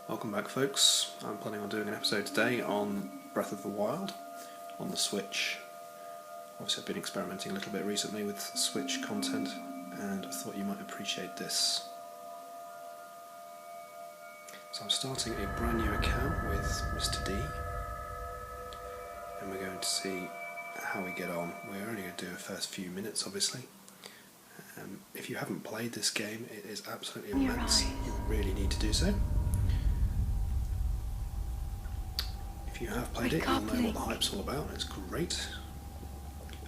Welcome back, folks. I'm planning on doing an episode today on Breath of the Wild on the Switch. Obviously I've been experimenting a little bit recently with Switch content and I thought you might appreciate this. So I'm starting a brand new account with Mr. D and we're going to see how we get on. We're only going to do the first few minutes, obviously. If you haven't played this game, it is absolutely immense. You really need to do so. If you have played it, you'll know what the hype's all about. It's great.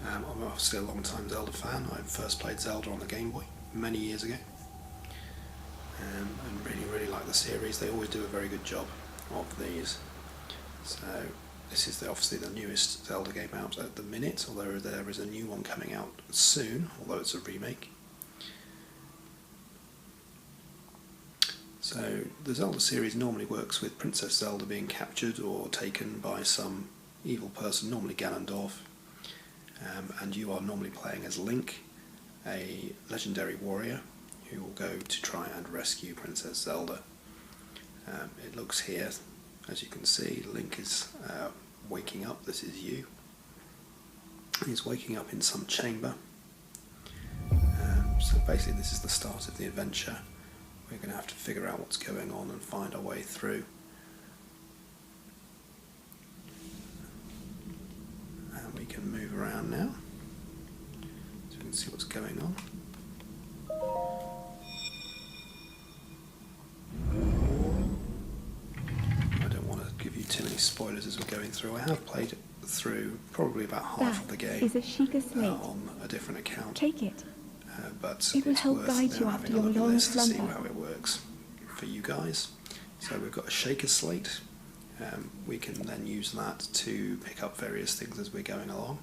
I'm obviously a long-time Zelda fan. I first played Zelda on the Game Boy many years ago, and really like the series. They always do a very good job of these. So this is obviously the newest Zelda game out at the minute, although there is a new one coming out soon, although it's a remake. So the Zelda series normally works with Princess Zelda being captured or taken by some evil person, normally Ganondorf, and you are normally playing as Link, a legendary warrior who will go to try and rescue Princess Zelda. It looks here, as you can see, Link is waking up. This is you. He's waking up in some chamber. So basically this is the start of the adventure. We're going to have to figure out what's going on and find our way through. And we can move around now, so we can see what's going on. I don't want to give you too many spoilers as we're going through. I have played through probably about half of the game on a different account. Take it. But it will help guide you after your long slumber. To see how it works for you guys. So we've got a shaker slate. We can then use that to pick up various things as we're going along.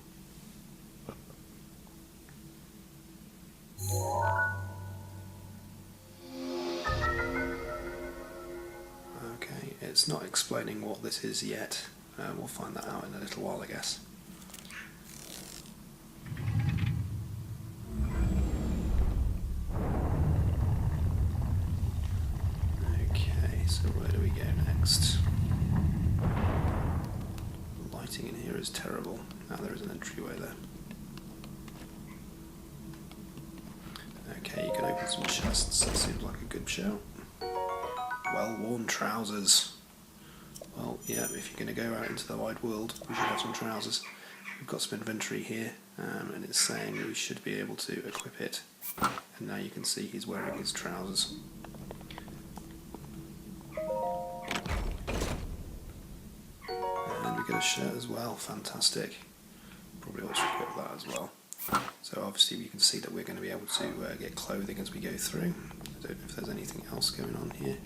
Okay, it's not explaining what this is yet. We'll find that out in a little while, I guess. So where do we go next? The lighting in here is terrible. Now there is an entryway there. Okay, you can open some chests. That seems like a good shout. Well-worn trousers. Well, yeah, if you're going to go out into the wide world, we should have some trousers. We've got some inventory here, and it's saying we should be able to equip it. And now you can see he's wearing his trousers. Get a shirt as well, fantastic. Probably ought to equip that as well. So obviously you can see that we're going to be able to get clothing as we go through. I don't know if there's anything else going on here.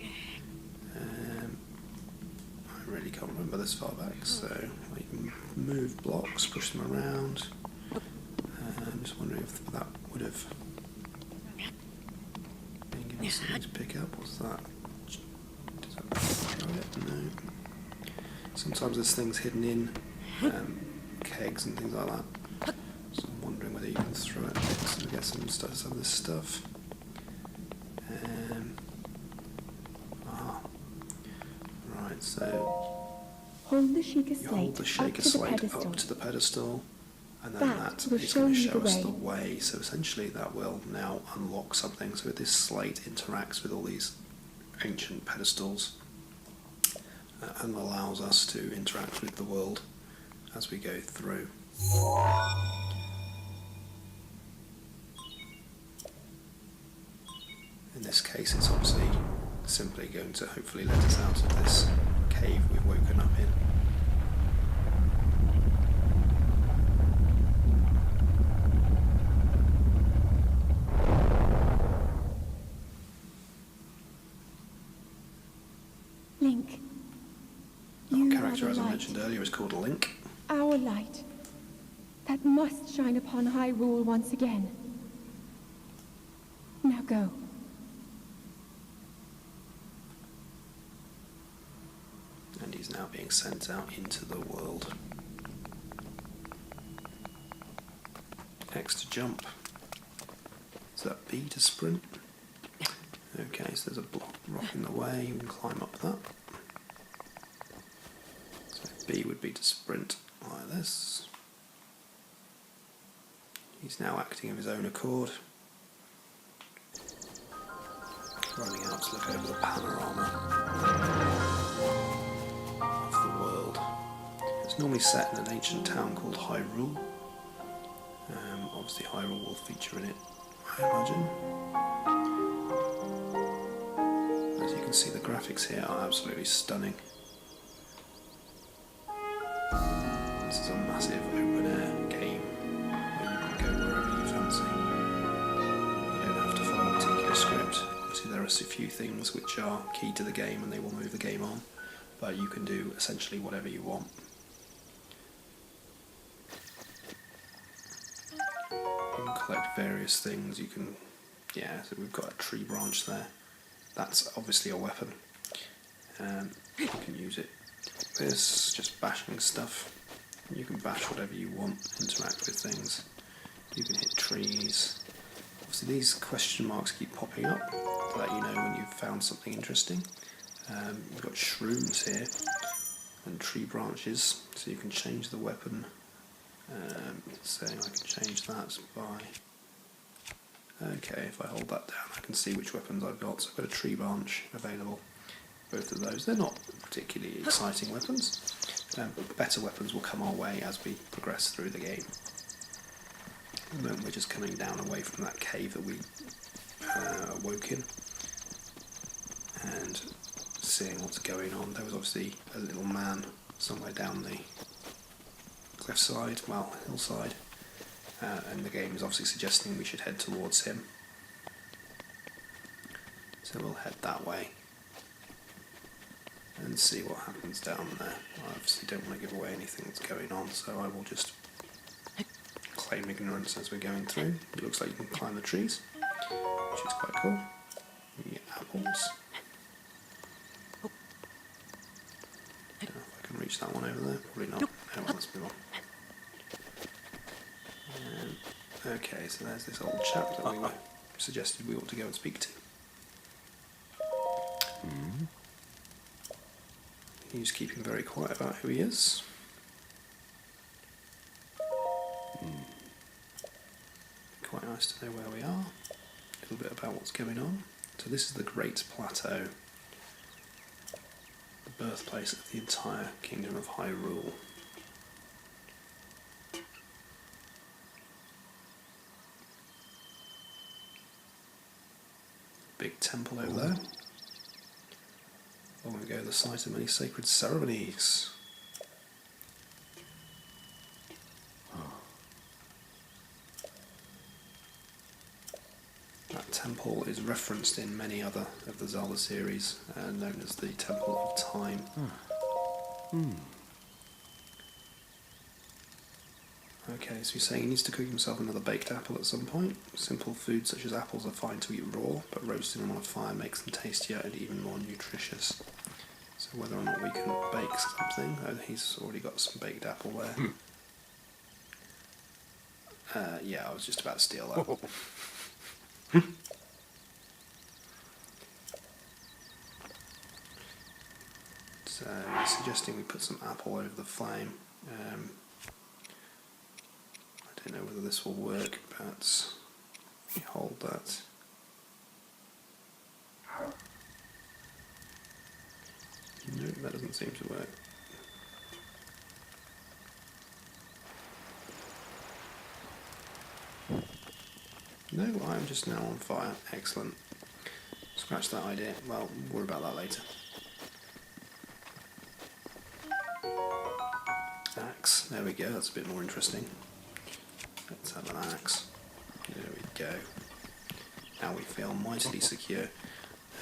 I really can't remember this far back, so you can move blocks, push them around. I'm just wondering if that would have been given something to pick up. What's that? Does that throw it? No. Sometimes there's things hidden in kegs and things like that. So I'm wondering whether you can throw it so we get some of this stuff. Right, so hold the shaker slate up to the pedestal, and then that is going to show us the way. So essentially that will now unlock something. So this slate interacts with all these ancient pedestals and allows us to interact with the world as we go through. In this case, it's obviously simply going to hopefully let us out of this cave we've woken up in. Link. Our character, as I mentioned earlier, is called Link. Our light, that must shine upon Hyrule once again. Now go. And he's now being sent out into the world. X to jump. Is that B to sprint? Okay, so there's a rock in the way, you can climb up that. B would be to sprint like this. He's now acting of his own accord. Running out to look over the panorama of the world. It's normally set in an ancient town called Hyrule. Obviously Hyrule will feature in it, I imagine. As you can see, the graphics here are absolutely stunning. This is a massive open air game where you can go wherever you fancy. You don't have to follow a particular script. Obviously there are a few things which are key to the game and they will move the game on, but you can do essentially whatever you want. You can collect various things. You can, so we've got a tree branch there. That's obviously a weapon. You can use it. This just bashing stuff. You can bash whatever you want, interact with things. You can hit trees. Obviously these question marks keep popping up to let you know when you've found something interesting. We've got shrooms here and tree branches, so you can change the weapon. So I can change that by... Okay, if I hold that down I can see which weapons I've got. So I've got a tree branch available. Both of those. They're not particularly exciting weapons, but better weapons will come our way as we progress through the game. At the moment we're just coming down away from that cave that we awoke in and seeing what's going on. There was obviously a little man somewhere down the cliffside, well, hillside, and the game is obviously suggesting we should head towards him. So we'll head that way and see what happens down there. I obviously don't want to give away anything that's going on, so I will just claim ignorance as we're going through. It looks like you can climb the trees, which is quite cool. You get apples. I don't know if I can reach that one over there. Probably not. Oh, well, let's move on. Okay, so there's this old chap that we were suggested we ought to go and speak to. He's keeping very quiet about who he is. Quite nice to know where we are. A little bit about what's going on. So this is the Great Plateau, the birthplace of the entire Kingdom of Hyrule. Big temple over there. Long ago, the site of many sacred ceremonies. That temple is referenced in many other of the Zelda series, known as the Temple of Time. Okay, so he's saying he needs to cook himself another baked apple at some point. Simple foods such as apples are fine to eat raw, but roasting them on a fire makes them tastier and even more nutritious. So whether or not we can bake something, he's already got some baked apple there. Yeah, I was just about to steal that. So he's suggesting we put some apple over the flame. I don't know whether this will work, but we hold that. No, that doesn't seem to work. No, I'm just now on fire. Excellent. Scratch that idea. Well, we'll worry about that later. Axe. There we go. That's a bit more interesting. Let's have an axe. There we go. Now we feel mightily secure.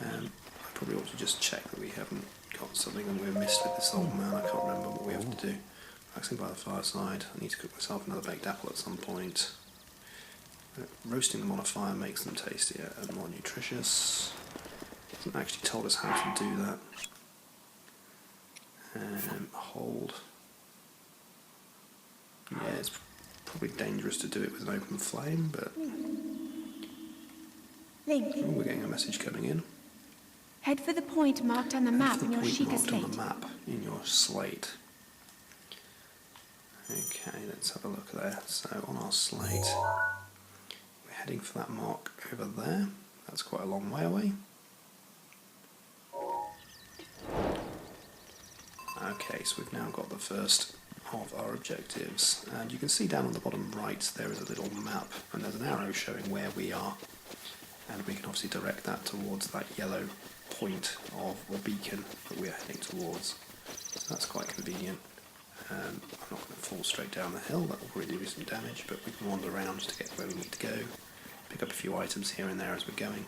I probably ought to just check that we haven't got something that we've missed with this old man. I can't remember what we have to do. Relaxing by the fireside. I need to cook myself another baked apple at some point. Roasting them on a fire makes them tastier and more nutritious. Hasn't actually told us how to do that. Hold. Yeah, it's probably dangerous to do it with an open flame, but... Link. Oh, we're getting a message coming in. Head for the point marked on the map in your Sheikah marked on slate. the map in your slate. Okay, let's have a look there. So on our slate, we're heading for that mark over there. That's quite a long way away. Okay, so we've now got the first of our objectives, and you can see down on the bottom right there is a little map, and there's an arrow showing where we are, and we can obviously direct that towards that yellow point of the beacon that we're heading towards. So that's quite convenient. I'm not going to fall straight down the hill, that will really do some damage, but we can wander around to get where we need to go, pick up a few items here and there as we're going.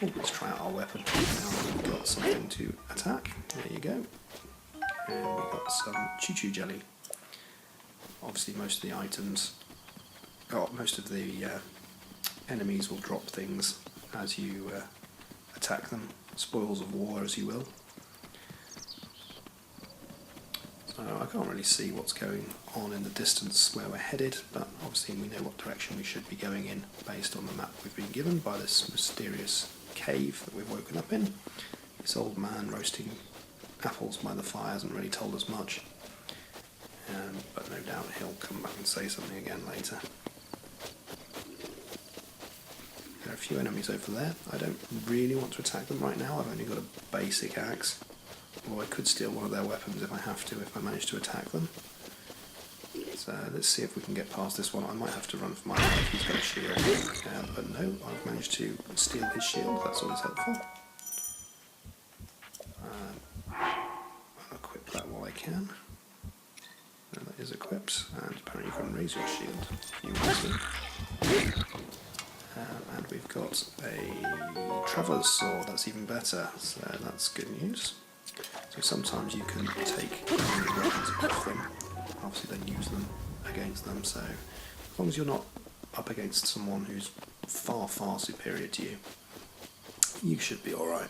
Let's try out our weapon. Now we've got something to attack. There you go. And we've got some choo-choo jelly. Obviously most of the items, most of the enemies will drop things as you attack them. Spoils of war, as you will. So I can't really see what's going on in the distance where we're headed, but obviously we know what direction we should be going in based on the map we've been given by this mysterious cave that we've woken up in. This old man roasting apples by the fire hasn't really told us much, but no doubt he'll come back and say something again later. There are a few enemies over there. I don't really want to attack them right now. I've only got a basic axe. Or I could steal one of their weapons if I have to, if I manage to attack them. So let's see if we can get past this one. I might have to run for my life, he's got a shield. But no, I've managed to steal his shield, that's always helpful. I'll equip that while I can. And that is equipped, and apparently you can raise your shield if you want to. And we've got a Traveller's Sword, that's even better, so that's good news. So sometimes you can take weapons off them, obviously then use them against them, so as long as you're not up against someone who's far, far superior to you, you should be alright.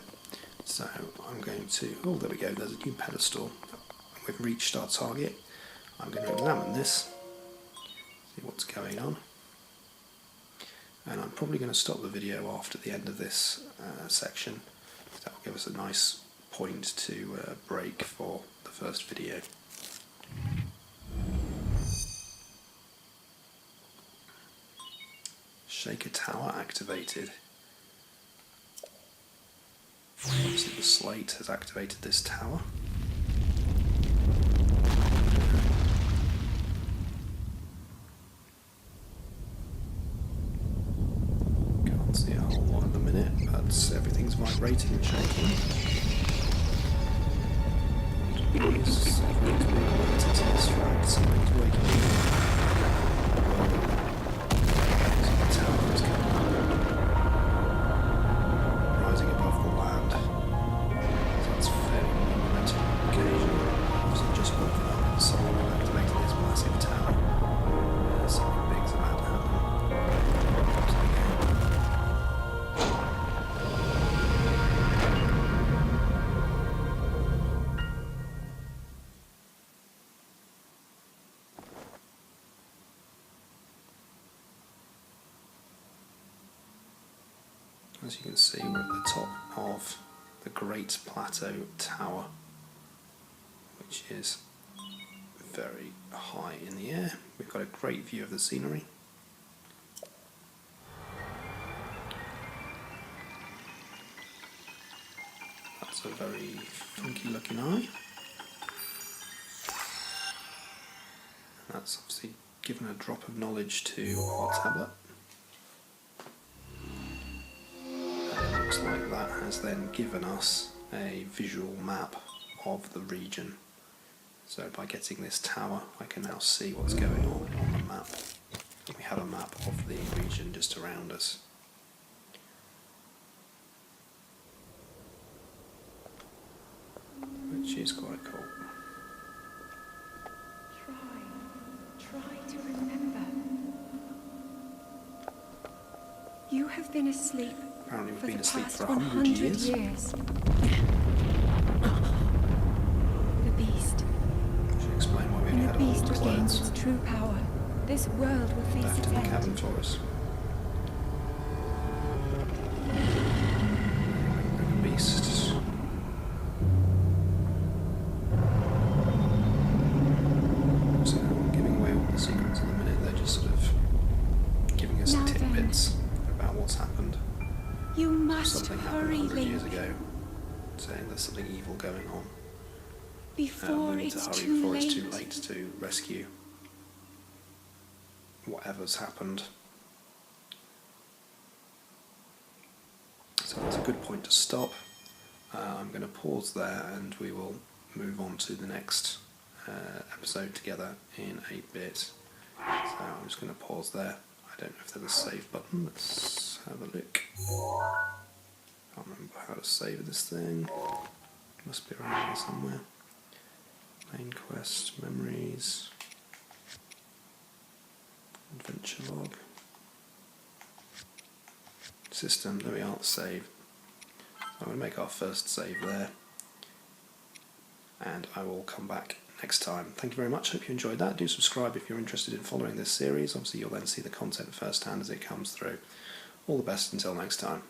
So I'm going to, oh there we go, there's a new pedestal. We've reached our target. I'm going to examine this, see what's going on. And I'm probably going to stop the video after the end of this section. That will give us a nice point to break for the first video. Shaker Tower activated. Obviously the slate has activated this tower. Can't see a whole lot at the minute, but everything's vibrating and shaking. Please, everyone's being alerted to this fact, something's waking up. So the tower is coming up, rising above the land. So that's fairly monumental occasion. Obviously just woken up and someone activated this massive tower. Something big's about to happen. So again. As you can see, we're at the top of the Great Plateau Tower, which is very high in the air. We've got a great view of the scenery. That's a very funky looking eye. That's obviously given a drop of knowledge to our tablet. Like that has then given us a visual map of the region. So by getting this tower I can now see what's going on the map. We have a map of the region just around us. Which is quite cool. Try to remember. You have been asleep. Apparently we've For been the asleep past for 100 years. The beast. Should explain why we When only the had beast all the regains clothes its true power, this world will face left its in the end. cabin for us. The beast. So 100 Link. years ago, saying there's something evil going on. Before We need to it's hurry too before late. it's too late to rescue whatever's happened. So that's a good point to stop. I'm going to pause there and we will move on to the next episode together in a bit. So I'm just going to pause there. I don't know if there's a save button. Let's have a look. I can't remember how to save this thing. Must be around here somewhere. Main quest, memories, adventure log, system. There we are. Save. I'm going to make our first save there, and I will come back next time. Thank you very much. Hope you enjoyed that. Do subscribe if you're interested in following this series. Obviously, you'll then see the content firsthand as it comes through. All the best until next time.